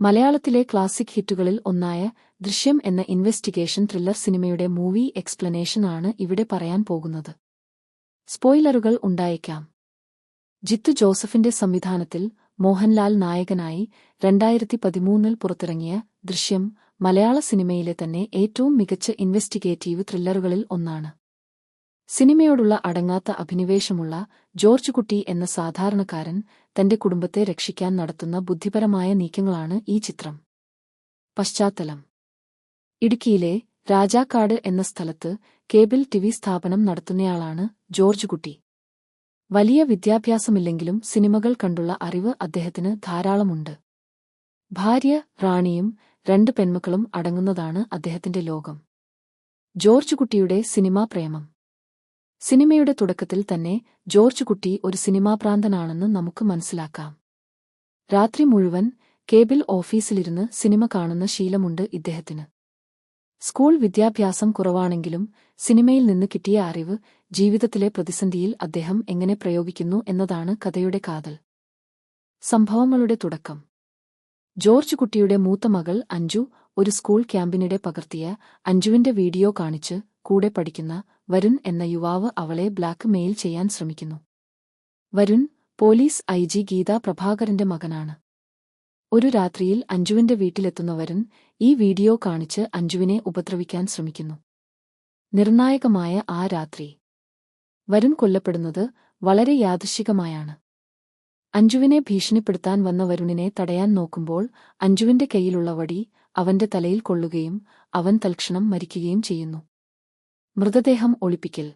മലയാളത്തിലെ ക്ലാസിക് ഹിറ്റുകളിൽ ഒന്നായ ദൃശ്യം എന്ന ഇൻവെസ്റ്റിഗേഷൻ ത്രില്ലർ സിനിമയുടെ മൂവി എക്സ്പ്ലനേഷൻ ആണ് ഇവിടെ പറയാൻ പോകുന്നത്. സ്പോയിലറുകൾ ഉണ്ടായേക്കാം. ജിത്തു ജോസഫിന്റെ സംവിധാനത്തിൽ മോഹൻലാൽ നായകനായി 2013 പുറത്തിറങ്ങിയ ദൃശ്യം മലയാള സിനിമയിലെ തന്നെ ഏറ്റവും മികച്ച ഇൻവെസ്റ്റിഗേറ്റീവ് ത്രില്ലറുകളിൽ ഒന്നാണ്. സിനിമയോടുള്ള അടങ്ങാത്ത അഭിനിവേശമുള്ള ജോർജ് കുട്ടി എന്ന സാധാരണക്കാരൻ തന്റെ കുടുംബത്തെ രക്ഷിക്കാൻ നടത്തുന്ന ബുദ്ധിപരമായ നീക്കങ്ങളാണ് ഈ ചിത്രം. പശ്ചാത്തലം: ഇടുക്കിയിലെ രാജാക്കാട് എന്ന സ്ഥലത്ത് കേബിൾ ടിവി സ്ഥാപനം നടത്തുന്നയാളാണ് ജോർജ് കുട്ടി. വലിയ വിദ്യാഭ്യാസമില്ലെങ്കിലും സിനിമകൾ കണ്ടുള്ള അറിവ് അദ്ദേഹത്തിന് ധാരാളമുണ്ട്. ഭാര്യ റാണിയും 2 പെൺമക്കളും അടങ്ങുന്നതാണ് അദ്ദേഹത്തിന്റെ ലോകം. ജോർജ് കുട്ടിയുടെ സിനിമാ പ്രേമം: സിനിമയുടെ തുടക്കത്തിൽ തന്നെ ജോർജ് കുട്ടി ഒരു സിനിമാഭ്രാന്തനാണെന്ന് നമുക്ക് മനസ്സിലാക്കാം. രാത്രി മുഴുവൻ കേബിൾ ഓഫീസിലിരുന്ന് സിനിമ കാണുന്ന ശീലമുണ്ട് ഇദ്ദേഹത്തിന്. സ്കൂൾ വിദ്യാഭ്യാസം കുറവാണെങ്കിലും സിനിമയിൽ നിന്ന് കിട്ടിയ അറിവ് ജീവിതത്തിലെ പ്രതിസന്ധിയിൽ അദ്ദേഹം എങ്ങനെ പ്രയോഗിക്കുന്നു എന്നതാണ് കഥയുടെ കാതൽ. സംഭവങ്ങളുടെ തുടക്കം: ജോർജ് കുട്ടിയുടെ മൂത്ത മകൾ അഞ്ജു ഒരു സ്കൂൾ ക്യാമ്പിനിടെ പകർത്തിയ അഞ്ജുവിന്റെ വീഡിയോ കാണിച്ച് കൂടെ പഠിക്കുന്ന വരുൺ എന്ന യുവാവ് അവളെ ബ്ലാക്ക് മെയിൽ ചെയ്യാൻ ശ്രമിക്കുന്നു. വരുൺ പോലീസ് ഐജി ഗീതാ പ്രഭാകരന്റെ മകനാണ്. ഒരു രാത്രിയിൽ അഞ്ജുവിന്റെ വീട്ടിലെത്തുന്ന വരുൺ ഈ വീഡിയോ കാണിച്ച് അഞ്ജുവിനെ ഉപദ്രവിക്കാൻ ശ്രമിക്കുന്നു. നിർണായകമായ ആ രാത്രി വരുൺ കൊല്ലപ്പെടുന്നത് വളരെ യാദൃശ്ചികമായാണ്. അഞ്ജുവിനെ ഭീഷണിപ്പെടുത്താൻ വന്ന വരുണിനെ തടയാൻ നോക്കുമ്പോൾ അഞ്ജുവിന്റെ കൈയിലുള്ള വടി അവന്റെ തലയിൽ കൊള്ളുകയും അവൻ തൽക്ഷണം മരിക്കുകയും ചെയ്യുന്നു. മൃതദേഹം ഒളിപ്പിക്കൽ: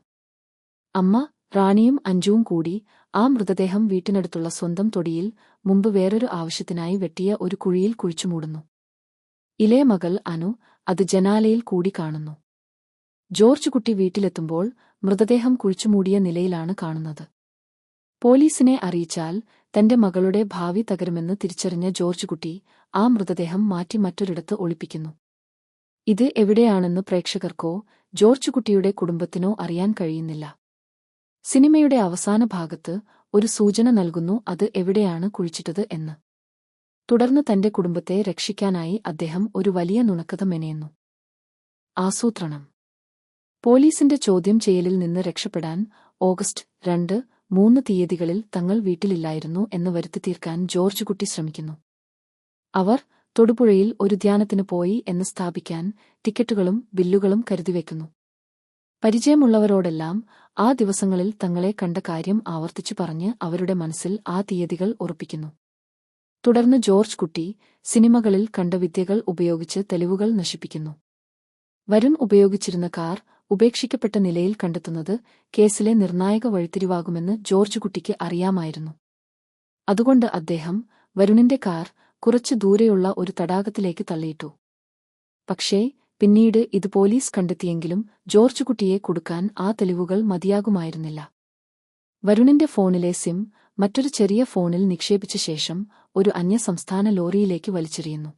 അമ്മ റാണിയും അഞ്ജുവും കൂടി ആ മൃതദേഹം വീട്ടിനടുത്തുള്ള സ്വന്തം തൊടിയിൽ മുമ്പ് വേറൊരു ആവശ്യത്തിനായി വെട്ടിയ ഒരു കുഴിയിൽ കുഴിച്ചുമൂടുന്നു. ഇളയ മകൾ അനു അത് ജനാലയിൽ കൂടി കാണുന്നു. ജോർജ് കുട്ടി വീട്ടിലെത്തുമ്പോൾ മൃതദേഹം കുഴിച്ചുമൂടിയ നിലയിലാണ് കാണുന്നത്. പോലീസിനെ അറിയിച്ചാൽ തന്റെ മകളുടെ ഭാവി തകരുമെന്ന് തിരിച്ചറിഞ്ഞ ജോർജ് കുട്ടി ആ മൃതദേഹം മാറ്റി മറ്റൊരിടത്ത് ഒളിപ്പിക്കുന്നു. ഇത് എവിടെയാണെന്ന് പ്രേക്ഷകർക്കോ ജോർജ് കുട്ടിയുടെ കുടുംബത്തിനോ അറിയാൻ കഴിയുന്നില്ല. സിനിമയുടെ അവസാന ഭാഗത്ത് ഒരു സൂചന നൽകുന്നു അത് എവിടെയാണ് കുഴിച്ചിട്ടത് എന്ന്. തുടർന്ന് തന്റെ കുടുംബത്തെ രക്ഷിക്കാനായി അദ്ദേഹം ഒരു വലിയ നുണക്കഥ മെനയുന്നു. ആസൂത്രണം: പോലീസിന്റെ ചോദ്യം ചെയ്യലിൽ നിന്ന് രക്ഷപ്പെടാൻ ഓഗസ്റ്റ് 2, 3 തീയതികളിൽ തങ്ങൾ വീട്ടിലില്ലായിരുന്നു എന്ന് വരുത്തിത്തീർക്കാൻ ജോർജ് കുട്ടി ശ്രമിക്കുന്നു. അവർ തൊടുപുഴയിൽ ഒരു ധ്യാനത്തിന് പോയി എന്ന് സ്ഥാപിക്കാൻ ടിക്കറ്റുകളും ബില്ലുകളും കരുതിവെക്കുന്നു. പരിചയമുള്ളവരോടെല്ലാം ആ ദിവസങ്ങളിൽ തങ്ങളെ കണ്ട കാര്യം ആവർത്തിച്ചു പറഞ്ഞ് അവരുടെ മനസ്സിൽ ആ തീയതികൾ ഉറപ്പിക്കുന്നു. തുടർന്ന് ജോർജ് കുട്ടി സിനിമകളിൽ കണ്ട വിദ്യകൾ ഉപയോഗിച്ച് തെളിവുകൾ നശിപ്പിക്കുന്നു. വരുൺ ഉപയോഗിച്ചിരുന്ന കാർ ഉപേക്ഷിക്കപ്പെട്ട നിലയിൽ കണ്ടെത്തുന്നത് കേസിലെ നിർണായക വഴിത്തിരിവാകുമെന്ന് ജോർജ് കുട്ടിക്ക് അറിയാമായിരുന്നു. അതുകൊണ്ട് അദ്ദേഹം വരുണിന്റെ കാർ കുറച്ചു ദൂരെയുള്ള ഒരു തടാകത്തിലേക്ക് തള്ളിയിട്ടു. പക്ഷേ പിന്നീട് ഇത് പോലീസ് കണ്ടെത്തിയെങ്കിലും ജോർജ് കുട്ടിയെ കുടുക്കാൻ ആ തെളിവുകൾ മതിയാകുമായിരുന്നില്ല. വരുണിന്റെ ഫോണിലെ സിം മറ്റൊരു ചെറിയ ഫോണിൽ നിക്ഷേപിച്ച ശേഷം ഒരു അന്യസംസ്ഥാന ലോറിയിലേക്ക് വലിച്ചെറിയുന്നു.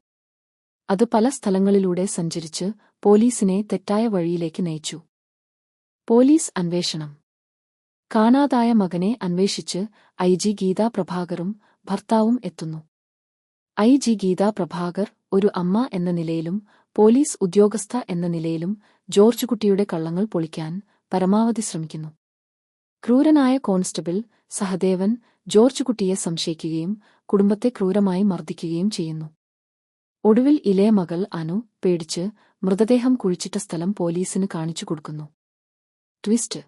അത് പല സ്ഥലങ്ങളിലൂടെ സഞ്ചരിച്ച് പോലീസിനെ തെറ്റായ വഴിയിലേക്ക് നയിച്ചു. പോലീസ് അന്വേഷണം: കാണാതായ മകനെ അന്വേഷിച്ച് ഐജി ഗീതാ പ്രഭാകറും ഭർത്താവും എത്തുന്നു. ഐജി ഗീതാ പ്രഭാകർ ഒരു അമ്മ എന്ന നിലയിലും പോലീസ് ഉദ്യോഗസ്ഥ എന്ന നിലയിലും ജോർജ് കുട്ടിയുടെ കള്ളങ്ങൾ പൊളിക്കാൻ പരമാവധി ശ്രമിക്കുന്നു. ക്രൂരനായ കോൺസ്റ്റബിൾ സഹദേവൻ ജോർജ് കുട്ടിയെ സംശയിക്കുകയും കുടുംബത്തെ ക്രൂരമായി മർദ്ദിക്കുകയും ചെയ്യുന്നു. ഒടുവിൽ ഇളയ മകൾ അനു പേടിച്ച് മൃതദേഹം കുഴിച്ചിട്ട സ്ഥലം പോലീസിന് കാണിച്ചു കൊടുക്കുന്നു. ട്വിസ്റ്റ്: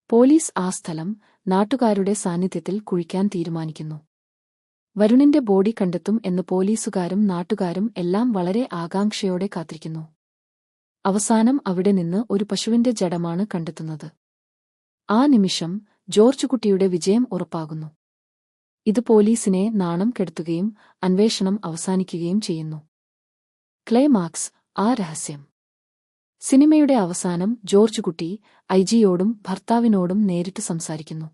പോലീസ് ആ സ്ഥലം നാട്ടുകാരുടെ സാന്നിധ്യത്തിൽ കുഴിക്കാൻ തീരുമാനിക്കുന്നു. വരുണിന്റെ ബോഡി കണ്ടെത്തും എന്ന് പോലീസുകാരും നാട്ടുകാരും എല്ലാം വളരെ ആകാംക്ഷയോടെ കാത്തിരിക്കുന്നു. അവസാനം അവിടെ നിന്ന് ഒരു പശുവിന്റെ ജഡമാണ് കണ്ടെത്തുന്നത്. ആ നിമിഷം ജോർജ് കുട്ടിയുടെ വിജയം ഉറപ്പാകുന്നു. ഇത് പോലീസിനെ നാണം കെടുത്തുകയും അന്വേഷണം അവസാനിക്കുകയും ചെയ്യുന്നു. ക്ലൈമാക്സ്: ആ രഹസ്യം. സിനിമയുടെ അവസാനം ജോർജ് കുട്ടി ഐജിയോടും ഭർത്താവിനോടും നേരിട്ട് സംസാരിക്കുന്നു.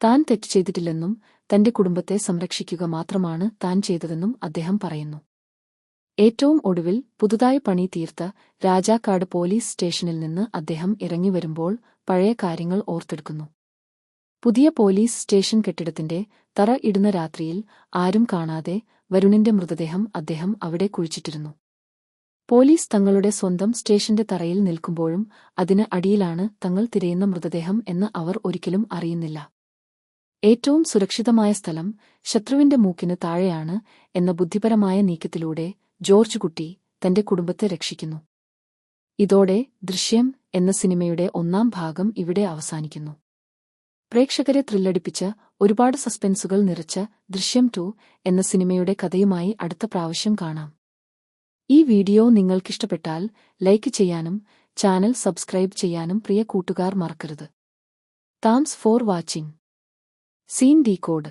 താൻ തെറ്റ് ചെയ്തിട്ടില്ലെന്നും തന്റെ കുടുംബത്തെ സംരക്ഷിക്കുക മാത്രമാണ് താൻ ചെയ്തതെന്നും അദ്ദേഹം പറയുന്നു. ഏറ്റവും ഒടുവിൽ പുതുതായി പണി തീർത്ത രാജാക്കാട് പോലീസ് സ്റ്റേഷനിൽ നിന്ന് അദ്ദേഹം ഇറങ്ങിവരുമ്പോൾ പഴയ കാര്യങ്ങൾ ഓർത്തെടുക്കുന്നു. പുതിയ പോലീസ് സ്റ്റേഷൻ കെട്ടിടത്തിന്റെ തറ ഇടുന്ന രാത്രിയിൽ ആരും കാണാതെ വരുണിന്റെ മൃതദേഹം അദ്ദേഹം അവിടെ കുഴിച്ചിട്ടിരുന്നു. പോലീസ് തങ്ങളുടെ സ്വന്തം സ്റ്റേഷന്റെ തറയിൽ നിൽക്കുമ്പോഴും അതിന് അടിയിലാണ് തങ്ങൾ തിരയുന്ന മൃതദേഹം എന്ന് അവർ ഒരിക്കലും അറിയുന്നില്ല. ഏറ്റവും സുരക്ഷിതമായ സ്ഥലം ശത്രുവിന്റെ മൂക്കിന് താഴെയാണ് എന്ന ബുദ്ധിപരമായ നീക്കത്തിലൂടെ ജോർജ് കുട്ടി തന്റെ കുടുംബത്തെ രക്ഷിക്കുന്നു. ഇതോടെ ദൃശ്യം എന്ന സിനിമയുടെ 1-ാം ഭാഗം ഇവിടെ അവസാനിക്കുന്നു. പ്രേക്ഷകരെ ത്രില്ലടിപ്പിച്ച ഒരുപാട് സസ്പെൻസുകൾ നിറച്ച ദൃശ്യം 2 എന്ന സിനിമയുടെ കഥയുമായി അടുത്ത പ്രാവശ്യം കാണാം. ഈ വീഡിയോ നിങ്ങൾക്കിഷ്ടപ്പെട്ടാൽ ലൈക്ക് ചെയ്യാനും ചാനൽ സബ്സ്ക്രൈബ് ചെയ്യാനും പ്രിയ കൂട്ടുകാർ മറക്കരുത്. Thanks for watching. Scene decode.